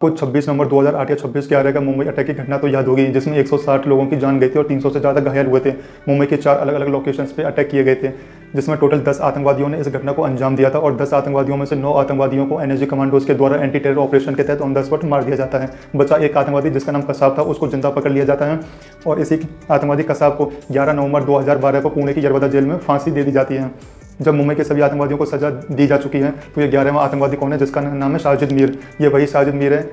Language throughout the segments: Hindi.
को 26 नवंबर 2008 या 26 के आरे का मुंबई अटैक की घटना तो याद होगी, जिसमें 160 लोगों की जान गई थी और 300 से ज़्यादा घायल हुए थे। मुंबई के 4 अलग अलग लोकेशंस पे अटैक किए गए थे, जिसमें टोटल 10 आतंकवादियों ने इस घटना को अंजाम दिया था और 10 आतंकवादियों में से 9 आतंकवादियों को एनएसजी कमांडोज के द्वारा एंटी टेरर ऑपरेशन के तहत ऑन द स्पॉट मार दिया जाता है। बचा एक आतंकवादी जिसका नाम कसाब था, उसको जिंदा पकड़ लिया जाता है और इसी आतंकवादी कसाब को 11 नवंबर 2012 को पुणे की यरवदा जेल में फांसी दे दी जाती है। जब मुंबई के सभी आतंकवादियों को सजा दी जा चुकी है तो ये 11वां आतंकवादी कौन है, जिसका नाम है साजिद मीर। ये वही साजिद मीर है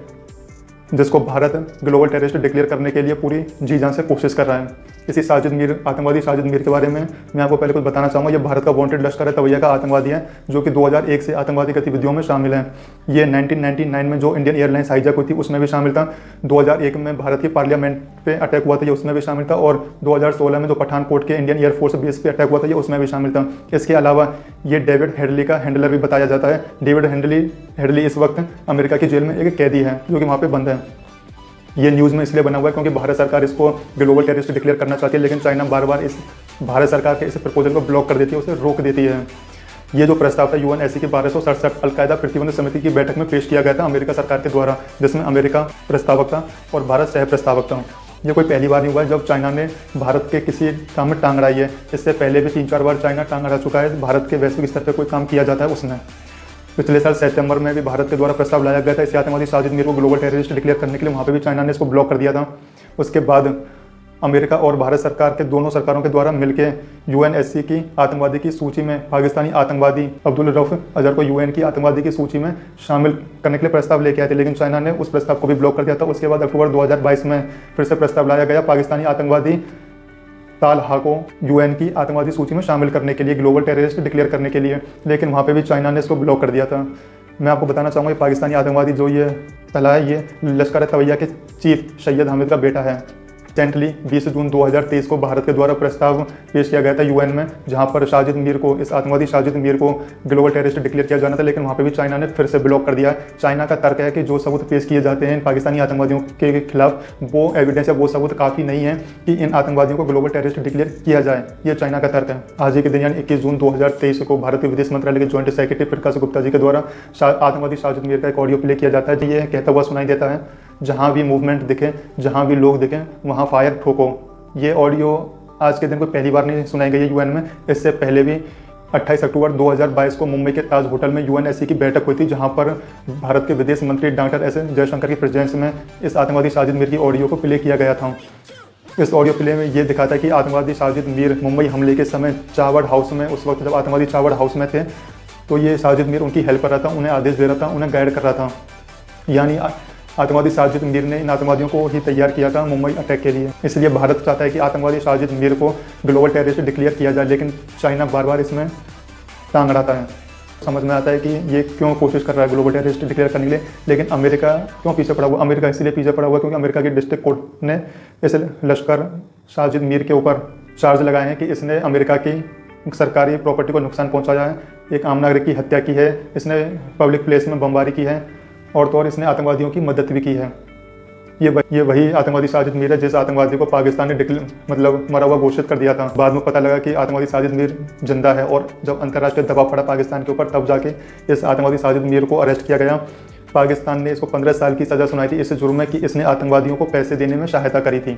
जिसको भारत ग्लोबल टेररिस्ट डिक्लेयर करने के लिए पूरी जी जान से कोशिश कर रहा है। इसी साजिद मीर, आतंकवादी साजिद मीर के बारे में मैं आपको पहले कुछ बताना चाहूँगा। ये भारत का वांटेड लश्कर तवैया का आतंकवादी है, जो कि 2001 से आतंकवादी गतिविधियों में शामिल है। ये 1999 में जो इंडियन एयरलाइंस हाईजैक हुई थी उसमें भी शामिल था। 2001 में भारत की पार्लियामेंट पे अटैक हुआ था, ये उसमें भी शामिल था। और 2016 में जो पठानकोट के इंडियन एयरफोर्स बेस पे अटैक हुआ था, ये उसमें भी शामिल था। इसके अलावा ये डेविड हेडली का हैंडलर भी बताया जाता है। डेविड हेडली इस वक्त अमेरिका की जेल में एक कैदी है, जो कि वहाँ पे बंद है। ये न्यूज़ में इसलिए बना हुआ है क्योंकि भारत सरकार इसको ग्लोबल टेररिस्ट डिक्लेयर करना चाहती है, लेकिन चाइना बार बार इस भारत सरकार के इस प्रपोजल को ब्लॉक कर देती है, उसे रोक देती है। ये जो प्रस्ताव था यूएनएससी की 1267 अलकायदा प्रतिबंध समिति की बैठक में पेश किया गया था अमेरिका सरकार के द्वारा, जिसमें अमेरिका प्रस्तावक था और भारत सह प्रस्तावक था। ये कोई पहली बार नहीं हुआ है जब चाइना ने भारत के किसी काम में टांग अड़ाई है। इससे पहले भी 3-4 बार चाइना टांग अड़ा चुका है। भारत के वैश्विक स्तर पर कोई काम किया जाता है उसमें। पिछले साल सितंबर में भी भारत के द्वारा प्रस्ताव लाया गया था इस आतंकवादी साजिद मीर को ग्लोबल टेररिस्ट डिक्लेयर करने के लिए, वहाँ पे भी चाइना ने इसको ब्लॉक कर दिया था। उसके बाद अमेरिका और भारत सरकार के दोनों सरकारों के द्वारा मिलकर यूएनएससी की आतंकवादी की सूची में पाकिस्तानी आतंकवादी अब्दुल रऊफ अजहर को यूएन की आतंकवादी की सूची में शामिल करने के लिए प्रस्ताव लेके आए थे, लेकिन चाइना ने उस प्रस्ताव को भी ब्लॉक कर दिया था। उसके बाद अक्टूबर 2022 में फिर से प्रस्ताव लाया गया पाकिस्तानी आतंकवादी तालहा को यूएन की आतंकवादी सूची में शामिल करने के लिए, ग्लोबल टेररिस्ट डिक्लेयर करने के लिए, लेकिन वहाँ पे भी चाइना ने इसको ब्लॉक कर दिया था। मैं आपको बताना चाहूँगा ये पाकिस्तानी आतंकवादी जो ये पहला है, ये लश्कर तवैया के चीफ सैयद हामिद का बेटा है। रिसेंटली 20 जून 2023 को भारत के द्वारा प्रस्ताव पेश किया गया था यूएन में, जहां पर साजिद मीर को, इस आतंकवादी साजिद मीर को ग्लोबल टेररिस्ट डिक्लेयर किया जाना था, लेकिन वहां पे भी चाइना ने फिर से ब्लॉक कर दिया। चाइना का तर्क है कि जो सबूत पेश किए जाते हैं पाकिस्तानी आतंकवादियों के खिलाफ, वो एविडेंस या वो सबूत काफ़ी नहीं है कि इन आतंकवादियों को ग्लोबल टेररिस्ट डिक्लेयर किया जाए। ये चाइना का तर्क है। आज ही के दिन यानी 21 जून 2023 को भारत के विदेश मंत्रालय के जॉइंट सेक्रेटरी प्रकाश गुप्ता जी के द्वारा आतंकवादी साजिद मीर का एक ऑडियो प्ले किया जाता है। ये कहता हुआ सुनाई देता है, जहाँ भी मूवमेंट दिखे, जहाँ भी लोग दिखें, वहाँ फायर ठोको। ये ऑडियो आज के दिन कोई पहली बार नहीं सुनाई गई है यूएन में। इससे पहले भी 28 अक्टूबर 2022 को मुंबई के ताज होटल में यूएनएससी की बैठक हुई थी, जहां पर भारत के विदेश मंत्री डॉक्टर एस जयशंकर की प्रेजेंस में इस आतंकवादी साजिद मीर की ऑडियो को प्ले किया गया था। इस ऑडियो प्ले में ये दिखाता है कि आतंकवादी साजिद मीर मुंबई हमले के समय चावड़ हाउस में, उस वक्त जब आतंकवादी चावड़ हाउस में थे, तो ये साजिद मीर उनकी हेल्प कर रहा था, उन्हें आदेश दे रहा था, उन्हें गाइड कर रहा था। यानी आतंकवादी साजिद मीर ने इन आतंकवादियों को ही तैयार किया था मुंबई अटैक के लिए। इसलिए भारत चाहता है कि आतंकवादी साजिद मीर को ग्लोबल टेररिस्ट डिक्लेयर किया जाए, लेकिन चाइना बार बार इसमें टांग अड़ाता है। समझ में आता है कि ये क्यों कोशिश कर रहा है ग्लोबल टेररिस्ट डिक्लेयर करने के लिए, लेकिन अमेरिका क्यों पीछे पड़ा हुआ? अमेरिका इसलिए पीछे पड़ा हुआ क्योंकि अमेरिका की डिस्ट्रिक्ट कोर्ट ने इस लश्कर साजिद मीर के ऊपर चार्ज लगाए हैं कि इसने अमेरिका की सरकारी प्रॉपर्टी को नुकसान पहुँचाया है, एक आम नागरिक की हत्या की है, इसने पब्लिक प्लेस में बमबारी की है, और तो और इसने आतंकवादियों की मदद भी की है। ये वही आतंकवादी साजिद मीर है जिस आतंकवादी को पाकिस्तान ने मतलब मरा हुआ घोषित कर दिया था। बाद में पता लगा कि आतंकवादी साजिद मीर जिंदा है, और जब अंतर्राष्ट्रीय दबाव पड़ा पाकिस्तान के ऊपर, तब जाके इस आतंकवादी साजिद मीर को अरेस्ट किया गया। पाकिस्तान ने इसको 15 साल की सज़ा सुनाई थी इस जुर्म में कि इसने आतंकवादियों को पैसे देने में सहायता करी थी।